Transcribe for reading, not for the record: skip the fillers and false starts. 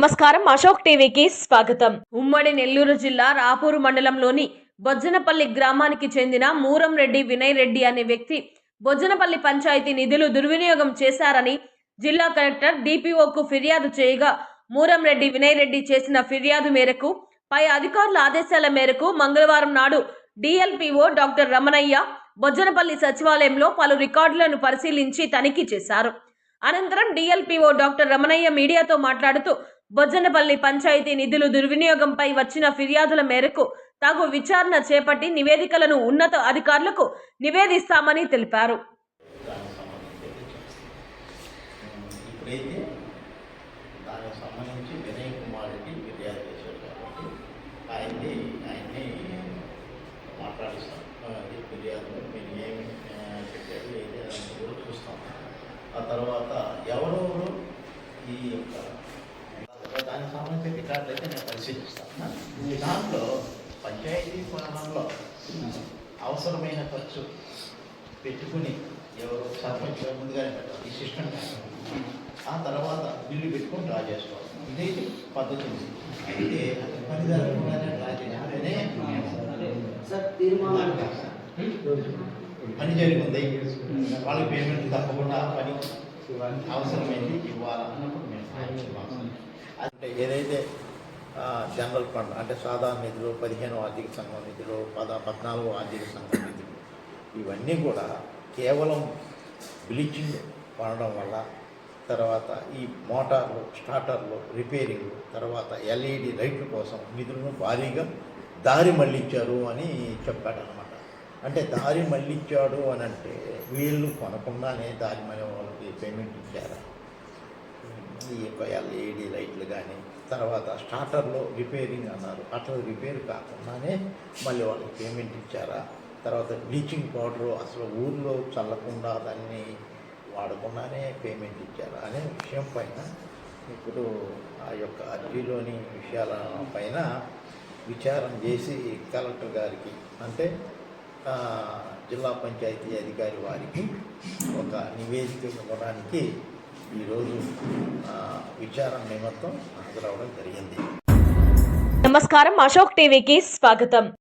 నమస్కారం, అశోక్ టీవీకి స్వాగతం. ఉమ్మడి నెల్లూరు జిల్లా రాపూరు మండలంలోని బొజ్జనపల్లి గ్రామానికి చెందిన మూరం రెడ్డి వినయ్ రెడ్డి అనే వ్యక్తి బొజ్జనపల్లి పంచాయతీ నిధులు దుర్వినియోగం చేశారని జిల్లా కలెక్టర్ డిపిఓకు ఫిర్యాదు చేయగా మూరం రెడ్డి వినయ్ రెడ్డి చేసిన ఫిర్యాదు మేరకు పై అధికారుల ఆదేశాల మేరకు మంగళవారం నాడు డిఎల్పిఓ డాక్టర్ రమణయ్య బొజ్జనపల్లి సచివాలయంలో పలు రికార్డులను పరిశీలించి తనిఖీ చేశారు. అనంతరం డిఎల్పిఓ డాక్టర్ రమణయ్య మీడియాతో మాట్లాడుతూ బొజ్జనపల్లి పంచాయతీ నిధులు దుర్వినియోగంపై వచ్చిన ఫిర్యాదుల మేరకు తగు విచారణ చేపట్టి నివేదికలను ఉన్నత అధికారులకు నివేదిస్తామని తెలిపారు. ఆ తర్వాత ఎవరెవరు ఈ యొక్క దానికి సంబంధించిన రికార్డులు అయితే నేను పరిశీలిస్తాను. దాంట్లో పంచాయతీ పాలనలో అవసరమైన ఖర్చు పెట్టుకుని ఎవరు సర్పంచ్ ముందుగానే పెట్టాలి, ఈ సిస్టమ్ ఆ తర్వాత బిల్లు పెట్టుకొని డ్రా చేసుకోవాలి. ఇదైతే పద్ధతి ఉంది. అయితే పని జరగకుండానే డ్రా చేసుకుంటేనే పని జరిగింది, వాళ్ళకి పేమెంట్ తప్పకుండా పని అవసరమైంది ఇవ్వాలన్నప్పుడు మేము అంటే ఏదైతే జనరల్ ఫండ్ అంటే సాధారణ నిధులు, 15వ ఆర్థిక సంఘం నిధులు, 14వ ఆర్థిక సంఘం నిధులు ఇవన్నీ కూడా కేవలం బ్లీచింగ్ పడడం వల్ల, తర్వాత ఈ మోటార్లు, స్టార్టర్లు రిపేరింగ్, తర్వాత ఎల్ఈడి లైట్ల కోసం నిధులను భారీగా దారి మళ్ళించారు అని చెప్పాడనమాట. అంటే దారి మళ్ళించాడు అని అంటే వీళ్ళు కొనకుండానే దారి మళ్ళీ వాళ్ళకి పేమెంట్ ఇచ్చారా? ఈ యొక్క ఎల్ఈడి లైట్లు కానీ, తర్వాత స్టార్టర్లో రిపేరింగ్ అన్నారు, అట్లా రిపేర్ కాకుండానే మళ్ళీ వాళ్ళకి పేమెంట్ ఇచ్చారా? తర్వాత బ్లీచింగ్ పౌడరు అసలు ఊర్లో చల్లకుండా దాన్ని వాడకుండానే పేమెంట్ ఇచ్చారా అనే విషయం పైన ఇప్పుడు ఆ యొక్క అర్జీలోని విషయాల పైన విచారణ చేసి కలెక్టర్ గారికి అంటే జిల్లా పంచాయతీ అధికారి వారికి ఒక నివేదిక ఇవ్వడానికి ఈరోజు విచారణ నిమిత్తం హాజరవడం జరిగింది. నమస్కారం, అశోక్ టీవీకి స్వాగతం.